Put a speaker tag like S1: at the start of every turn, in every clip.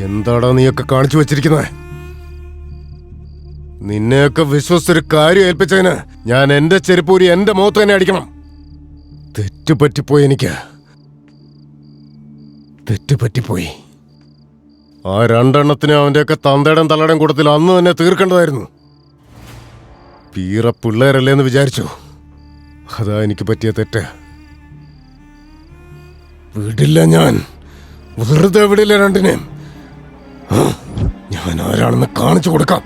S1: എന്താടാ നീയൊക്കെ കാണിച്ചു വെച്ചിരിക്കുന്നത്? നിന്നെയൊക്കെ വിശ്വസിച്ചൊരു കാര്യം ഏൽപ്പിച്ചതിന് ഞാൻ എന്റെ ചെരുപ്പൂരി എന്റെ മുഖത്ത് തന്നെ അടിക്കണം. തെറ്റുപറ്റിപ്പോയി, എനിക്ക് തെറ്റുപറ്റിപ്പോയി. ആ രണ്ടെണ്ണത്തിന് അവന്റെയൊക്കെ തന്തയുടെയും തള്ളയുടെയും കൂട്ടത്തിൽ അന്ന് തന്നെ തീർക്കേണ്ടതായിരുന്നു. പീറ പിള്ളേരല്ലേ എന്ന് വിചാരിച്ചു. അതാ എനിക്ക് പറ്റിയ തെറ്റ്. വിടില്ല, ഞാൻ വെറുതെ വിടില്ല രണ്ടിനെയും. ഞാൻ ആരാണെന്ന് കാണിച്ചു കൊടുക്കാം.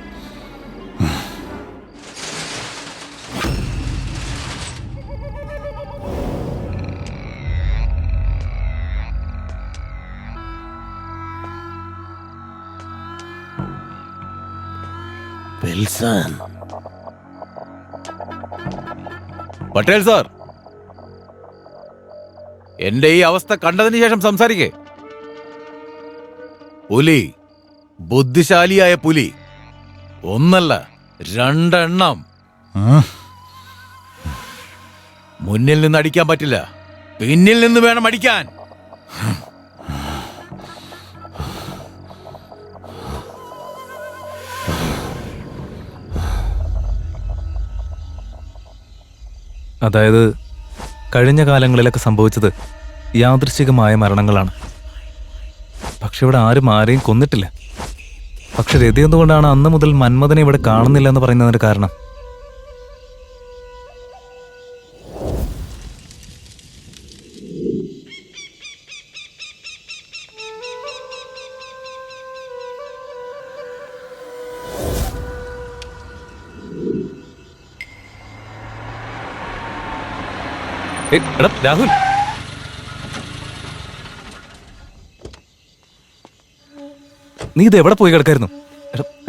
S1: വിൽസൺ.
S2: പട്ടേൽ സാർ, എന്റെ ഈ അവസ്ഥ കണ്ടതിന് ശേഷം സംസാരിക്കേ. പുലി, ബുദ്ധിശാലിയായ പുലി, ഒന്നല്ല രണ്ടെണ്ണം. മുന്നിൽ നിന്ന് അടിക്കാൻ പറ്റില്ല, പിന്നിൽ നിന്ന് വേണം അടിക്കാൻ.
S3: അതായത് കഴിഞ്ഞ കാലങ്ങളിലൊക്കെ സംഭവിച്ചത് യാദൃശ്ചികമായ മരണങ്ങളാണ്. പക്ഷെ ഇവിടെ ആരും ആരെയും കൊന്നിട്ടില്ല. പക്ഷെ രതി എന്തുകൊണ്ടാണ് അന്ന് മുതൽ മന്മഥനെ ഇവിടെ കാണുന്നില്ല എന്ന് പറയുന്നതിന്റെ കാരണം? രാഹുൽ, നീ ഇത് എവിടെ പോയി കിടക്കായിരുന്നു?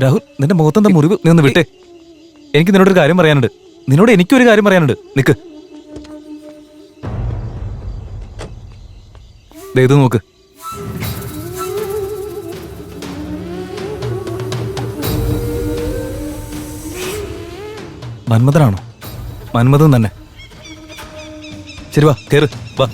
S3: രാഹുൽ, നിന്റെ മുഖത്തെന്താ മുറിവ്? നീ ഒന്ന് വിട്ടേ. എനിക്ക് നിന്നോടൊരു കാര്യം പറയാനുണ്ട്. നിന്നോട് എനിക്കൊരു കാര്യം പറയാനുണ്ട്. നിക്ക്, ഇത് നോക്ക്. മന്മഥനാണോ? മന്മഥൻ തന്നെ. ശരി, വാ, കേറ്, വാ.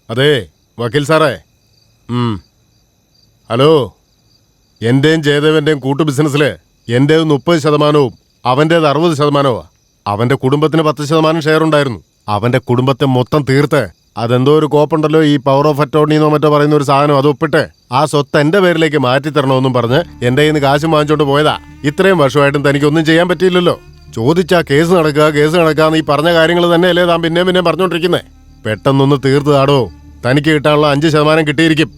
S1: അതെ വക്കീൽ സാറേ. ഹലോ, എന്റെയും ജയദേവന്റെയും കൂട്ടു ബിസിനസ്സില് എന്റേത് 30%, അവന്റേത് 60%. അവന്റെ കുടുംബത്തിന് 10% ഷെയർ ഉണ്ടായിരുന്നു. അവന്റെ കുടുംബത്തെ മൊത്തം തീർത്ത് അതെന്തോ ഒരു കോപ്പുണ്ടല്ലോ, ഈ പവർ ഓഫ് അറ്റോർണിന്നോ മറ്റോ പറയുന്ന ഒരു സാധനം, അത് ഒപ്പിട്ട് ആ സ്വത്ത് എന്റെ പേരിലേക്ക് മാറ്റി തരണമെന്നും പറഞ്ഞ് എന്റെ കയ്യിൽ നിന്ന് കാശ് വാങ്ങിച്ചോണ്ട് പോയതാ. ഇത്രയും വർഷമായിട്ടും തനിക്കൊന്നും ചെയ്യാൻ പറ്റിയില്ലല്ലോ. ചോദിച്ചാ കേസ് നടക്കാന്ന് ഈ പറഞ്ഞ കാര്യങ്ങൾ തന്നെയല്ലേ താൻ പിന്നെയും പറഞ്ഞോണ്ടിരിക്കുന്നേ. പെട്ടെന്നൊന്ന് തീർത്ത് താടോ. തനിക്ക് കിട്ടാനുള്ള 5% കിട്ടിയിരിക്കും.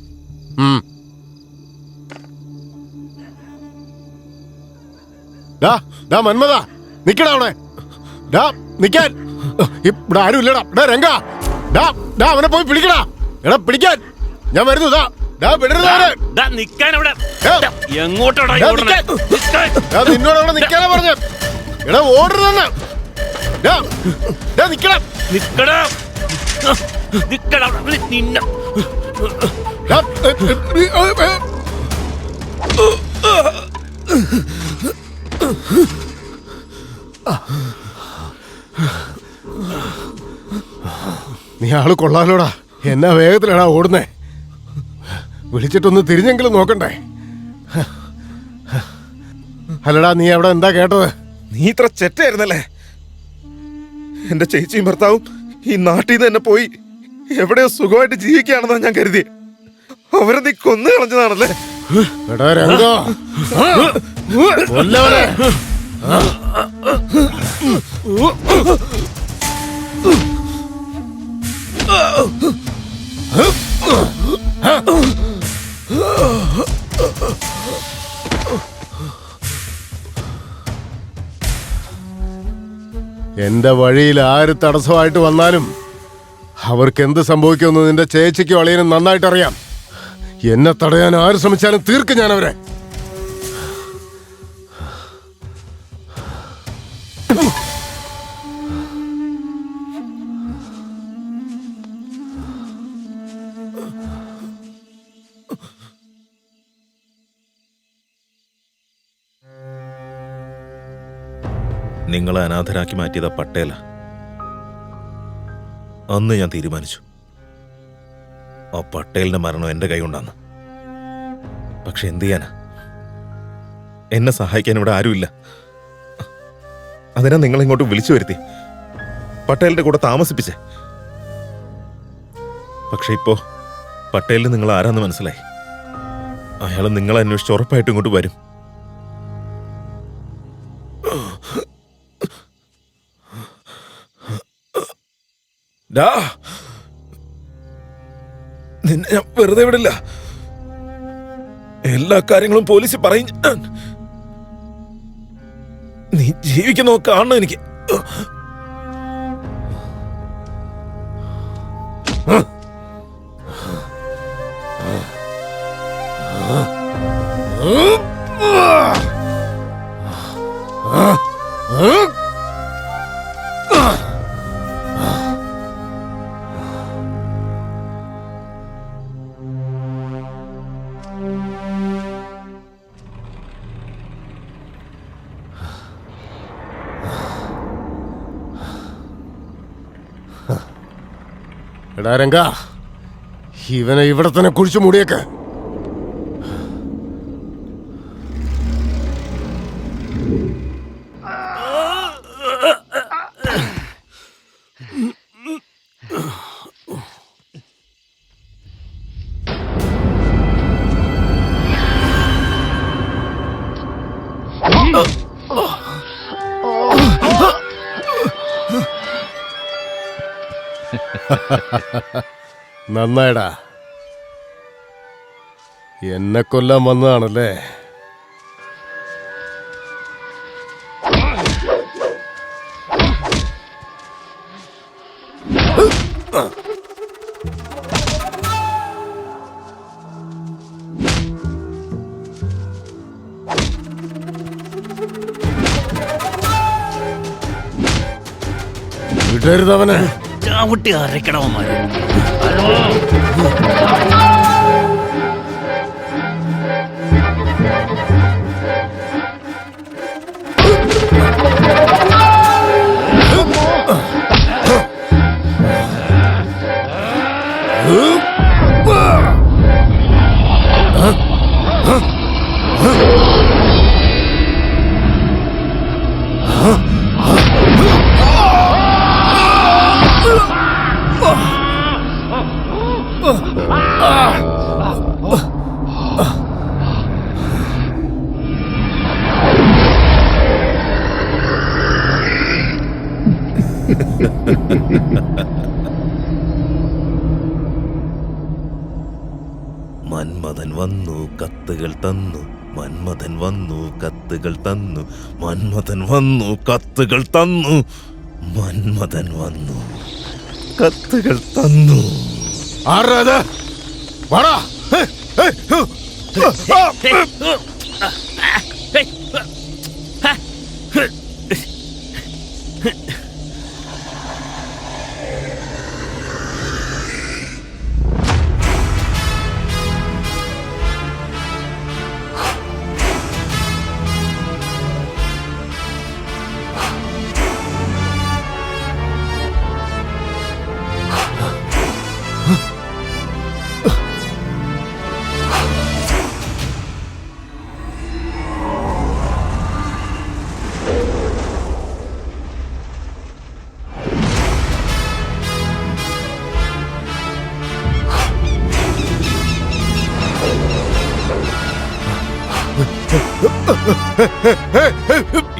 S1: മന്മഥ, നിക്കടാ അവിടെ. നിക്കാൻ ഇവിടെ ആരും ഇല്ലടാ. രംഗ, അവനെ പോയി പിടിക്കടാ. എടാ പിടിക്കാൻ ഞാൻ വരുന്നു. നിന്നോട് അവിടെ നിക്കാനാ പറഞ്ഞ. എടാ ഓടരുതെന്ന്. നീ ആള് കൊള്ളാലോടാ. എന്നാ വേഗത്തിലാടാ ഓടുന്നേ. വിളിച്ചിട്ടൊന്ന് തിരിഞ്ഞെങ്കിലും നോക്കണ്ടേ? അല്ലടാ, നീ അവിടെ എന്താ കേട്ടത്?
S4: നീ ഇത്ര ചെറ്റായിരുന്നല്ലേ? എന്റെ ചേച്ചിയും ഭർത്താവും ഈ നാട്ടിൽ നിന്ന് തന്നെ പോയി എവിടെയോ സുഖമായിട്ട് ജീവിക്കുകയാണെന്നാ ഞാൻ കരുതി. അവരെ നീ കൊന്നു കളഞ്ഞതാണല്ലേ?
S1: എടാ രംഗോ, കൊല്ലവനെ. എന്റെ വഴിയിൽ ആര് തടസ്സമായിട്ട് വന്നാലും അവർക്ക് എന്ത് സംഭവിക്കുമെന്ന് നിന്റെ ചേച്ചിക്കും അളിയനും നന്നായിട്ടറിയാം. എന്നെ തടയാൻ ആര് ശ്രമിച്ചാലും തീർക്കും ഞാൻ അവരെ.
S4: നിങ്ങളെ അനാഥരാക്കി മാറ്റിയത് പട്ടേല. അന്ന് ഞാൻ തീരുമാനിച്ചു ആ പട്ടേലിന്റെ മരണം എന്റെ കൈ കൊണ്ടാണ്. പക്ഷെ എന്ത് ചെയ്യാനാ, എന്നെ സഹായിക്കാൻ ഇവിടെ ആരുമില്ല. അതിനാ നിങ്ങൾ ഇങ്ങോട്ട് വിളിച്ചു വരുത്തി പട്ടേലിന്റെ കൂടെ താമസിപ്പിച്ചേ. പക്ഷെ ഇപ്പോ പട്ടേലിന് നിങ്ങൾ ആരാന്ന് മനസ്സിലായി. അയാൾ നിങ്ങളെ അന്വേഷിച്ച് ഉറപ്പായിട്ടും ഇങ്ങോട്ട് വരും. നിന്നെ ഞാൻ വെറുതെ വിടില്ല. എല്ലാ കാര്യങ്ങളും പോലീസ് പറയും. നീ ജീവിക്കുന്നോ കാണണം എനിക്ക്.
S1: എടാ രംഗ, ഇവനെ ഇവിടെ തന്നെ കുഴിച്ചു മൂടിയേക്ക്. നന്നായടാ, എന്നെ കൊല്ലാൻ വന്നതാണല്ലേ. വിടരുതവനെ.
S5: ചാവുട്ടി അരക്കണവന്മാര്.
S4: മന്മഥൻ വന്നു കത്തുകൾ തന്നു, മന്മഥൻ വന്നു കത്തുകൾ തന്നു, മന്മഥൻ വന്നു കത്തുകൾ തന്നു, മന്മഥൻ വന്നു കത്തുകൾ തന്നു.
S1: ആരാത്? വാടാ.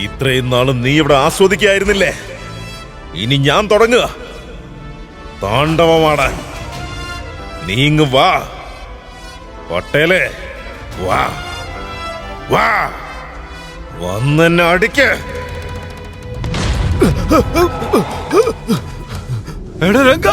S4: ഇത്രയും നാളും നീ ഇവിടെ ആസ്വദിക്കായിരുന്നില്ലേ? ഇനി ഞാൻ തുടങ്ങുക താണ്ഡവമാടാൻ. നീങ്ങ് വാ പട്ടേലേ, വാ വാ, വന്നെന്നെ അടിക്ക്.
S2: എടാ രംഗ,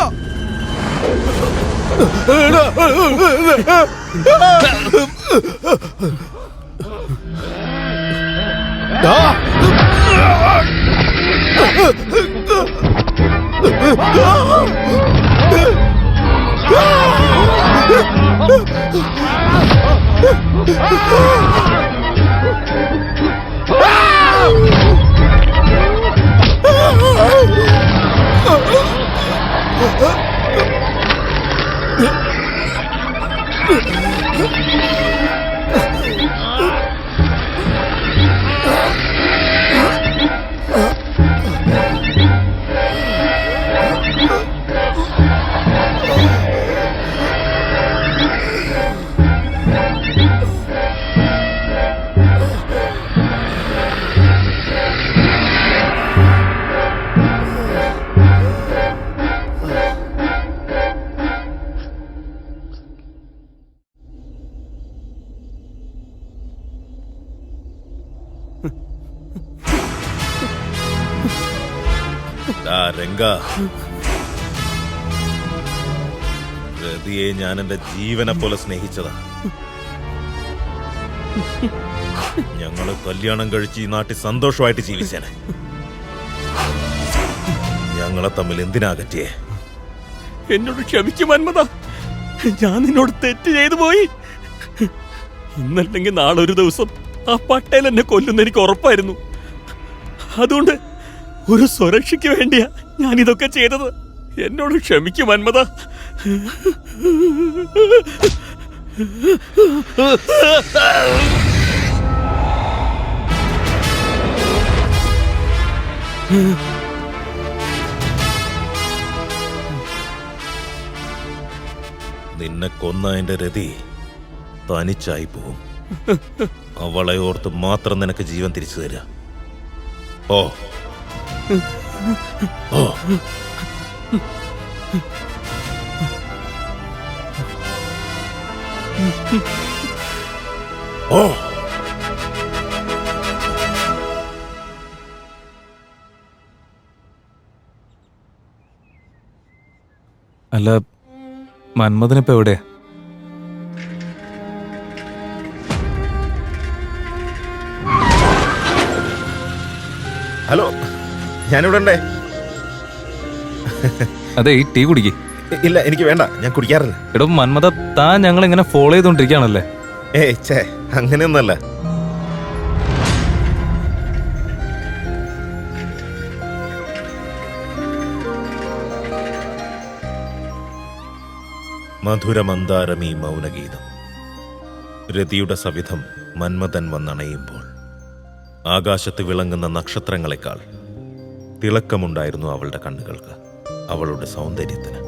S4: രതിയെ ഞാൻ എന്റെ ജീവനെ പോലെ സ്നേഹിച്ചതാ. ഞങ്ങള് കല്യാണം കഴിച്ച് ഈ നാട്ടിൽ സന്തോഷമായിട്ട് ജീവിച്ചേനെ. ഞങ്ങളെ തമ്മിൽ എന്തിനാകറ്റിയേ?
S5: എന്നോട് ക്ഷമിക്കും മന്മത, ഞാൻ നിന്നോട് തെറ്റ് ചെയ്തു പോയി. ഇന്നല്ലെങ്കിൽ നാളെ ഒരു ദിവസം ആ പട്ടേൽ എന്നെ കൊല്ലുന്ന എനിക്ക് ഉറപ്പായിരുന്നു. അതുകൊണ്ട് ഒരു സുരക്ഷയ്ക്ക് വേണ്ടിയാ ഞാൻ ഇതൊക്കെ ചെയ്തത്. എന്നോട് ക്ഷമിക്കും മന്മത.
S4: നിന്നെ കൊന്ന എന്റെ രതി തനിച്ചായി പോവും. അവളെ ഓർത്ത് മാത്രം നിനക്ക് ജീവൻ തിരിച്ചു തരാ. ഓ ഓ ഓ
S3: അല്ല, മന്മഥനിപ്പോ എവിടെയാ?
S4: ഹലോ, ഞാനിവിടെ ഉണ്ടേ.
S3: അതെ, ഈ ടീ കുടിക്ക്.
S4: ഇല്ല, എനിക്ക് വേണ്ട, ഞാൻ കുടിക്കാറില്ല.
S3: എടോ മന്മഥ, താൻ ഞങ്ങൾ ഇങ്ങനെ ഫോളോ ചെയ്തോണ്ടിരിക്കുകയാണല്ലേ?
S4: ഛേ, അങ്ങനെയൊന്നല്ല. മധുരമന്ദാരമീ മൗനഗീതം. രതിയുടെ സവിധം മന്മഥൻ വന്നണയുമ്പോൾ ആകാശത്ത് വിളങ്ങുന്ന നക്ഷത്രങ്ങളെക്കാൾ തിളക്കമുണ്ടായിരുന്നു അവളുടെ കണ്ണുകൾക്ക്, അവളുടെ സൗന്ദര്യത്തിന്.